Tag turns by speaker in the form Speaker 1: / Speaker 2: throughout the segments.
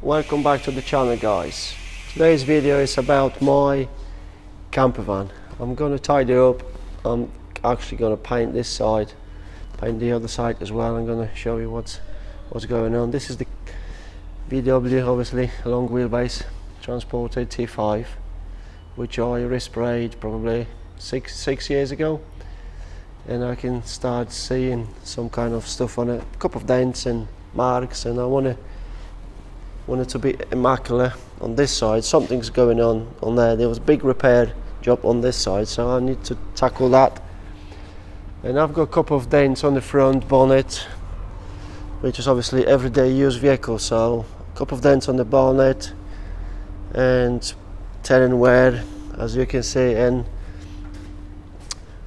Speaker 1: welcome back to the channel, guys. Today's video is about my camper van. I'm gonna tidy up. I'm actually gonna paint this side, paint the other side as well. I'm gonna show you what's going on. This is the VW, obviously, a long wheelbase Transporter T5, which I resprayed probably six years ago, and I can start seeing some kind of stuff on it, a couple of dents and marks, and I want it to be immaculate on this side. Something's going on there. There was a big repair job on this side, so I need to tackle that. And I've got a couple of dents on the front bonnet, which is obviously everyday use vehicle, so a couple of dents on the bonnet and tear and wear, as you can see. And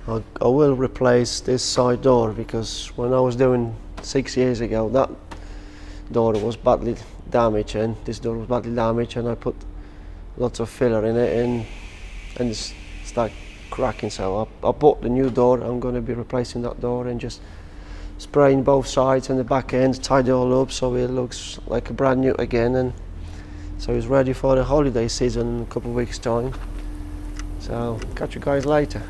Speaker 1: I will replace this side door, because when I was doing 6 years ago, that door was badly damaged, and this door was badly damaged, and I put lots of filler in it, and it's started cracking. So I bought the new door. I'm going to be replacing that door and just spraying both sides and the back end, tidy it all up so it looks like a brand new again, and so it's ready for the holiday season in a couple of weeks time. So catch you guys later.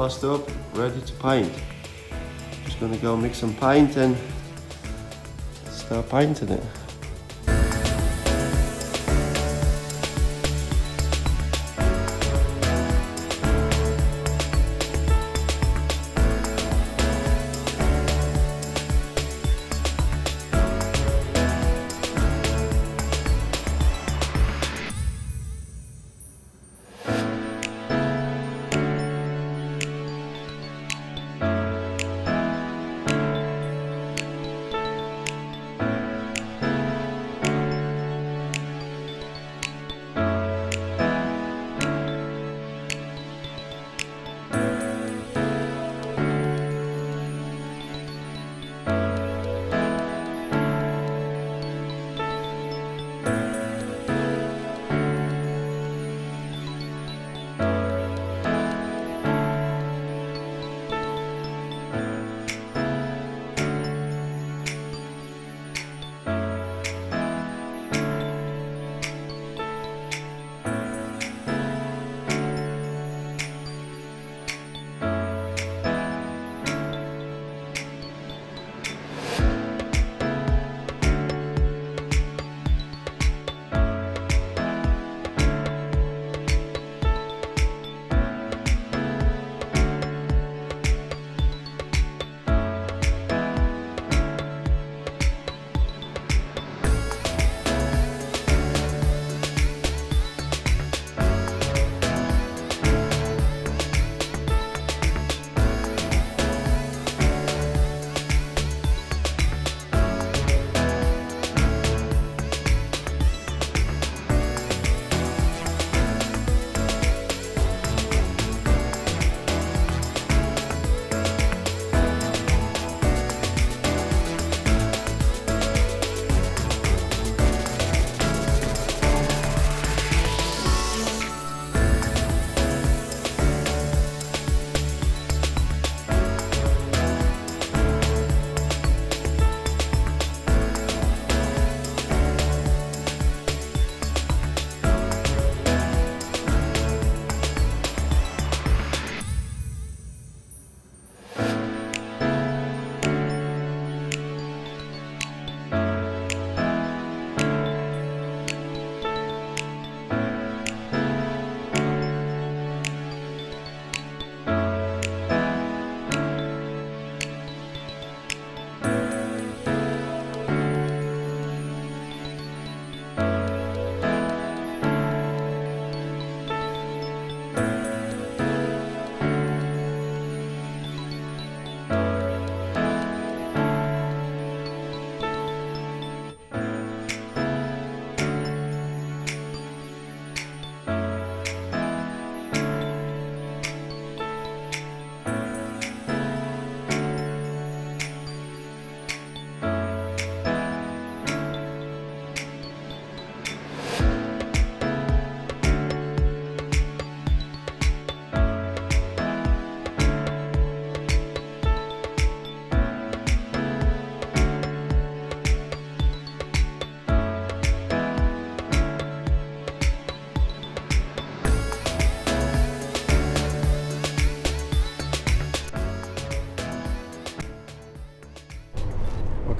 Speaker 1: almost up, ready to paint. Just gonna go mix some paint and start painting it.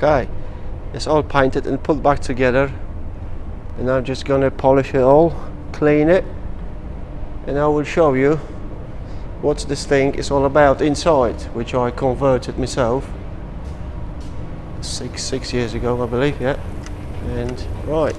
Speaker 1: Okay, it's all painted and put back together, and I'm just gonna polish it all, clean it, and I will show you what this thing is all about inside, which I converted myself six years ago, I believe. Yeah, and right.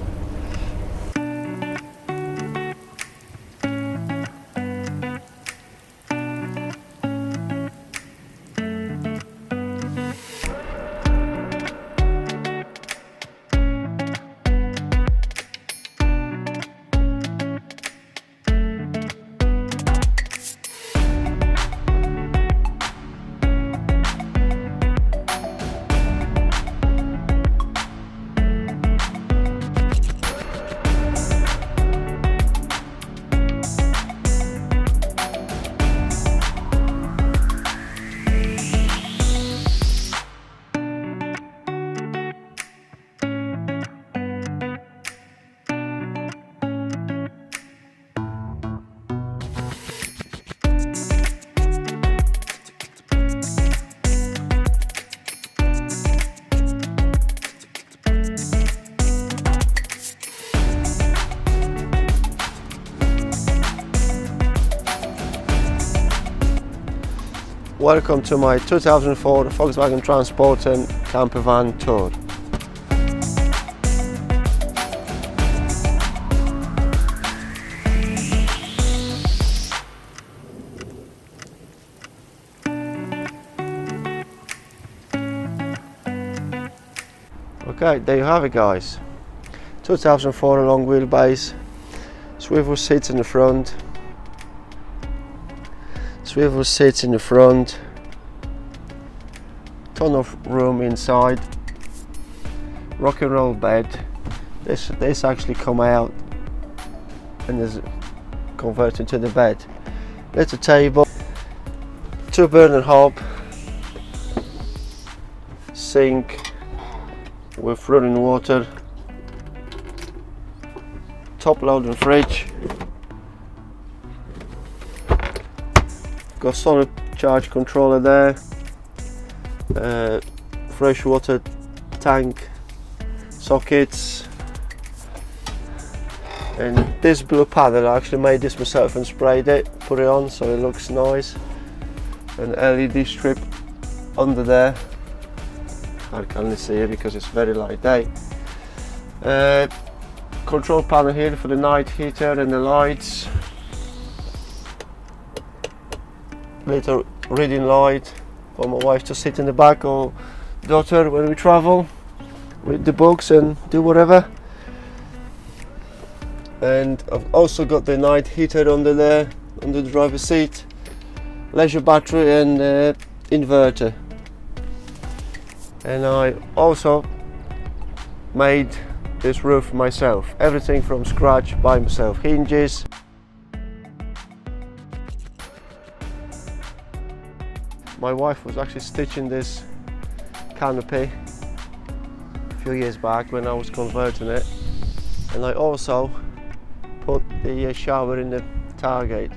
Speaker 1: welcome to my 2004 Volkswagen Transporter camper van tour. Okay, there you have it guys. 2004 long wheelbase, swivel seats in the front, ton of room inside, rock and roll bed. This actually come out and is converted to the bed. Little table, 2 burner hob, sink with running water, top loading fridge, got solid charge controller there, fresh water tank, sockets, and this blue panel, I actually made this myself and sprayed it, put it on so it looks nice. An LED strip under there, I can't really see it because it's very light day. Control panel here for the night heater and the lights, little reading light for my wife to sit in the back, or daughter when we travel, read the books and do whatever. And I've also got the night heater under there, under the driver's seat, leisure battery and inverter. And I also made this roof myself, everything from scratch by myself, hinges. My wife was actually stitching this canopy a few years back when I was converting it, and I also put the shower in the tailgate.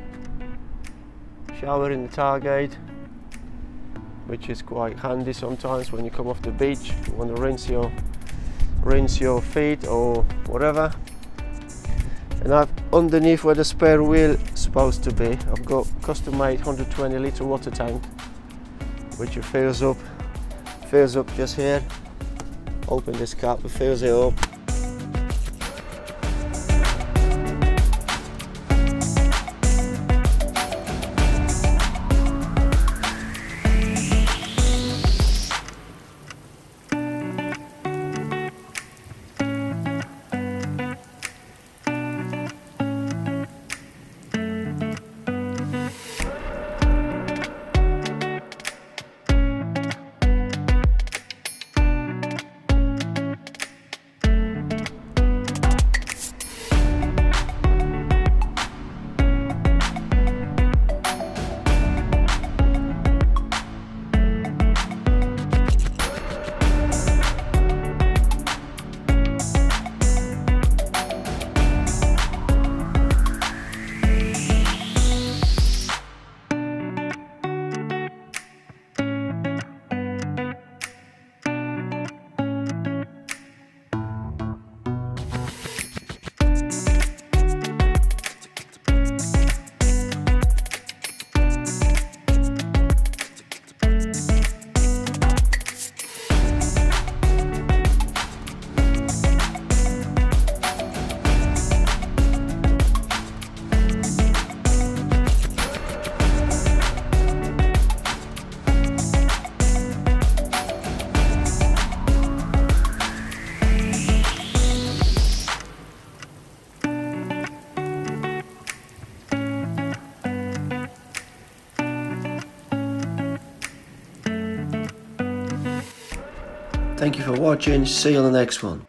Speaker 1: Which is quite handy sometimes when you come off the beach, you want to rinse your feet or whatever. And I've underneath where the spare wheel is supposed to be, I've got custom made 120 litre water tank, which it fills up just here. Open this cap, it fills it up. Thank you for watching, see you on the next one.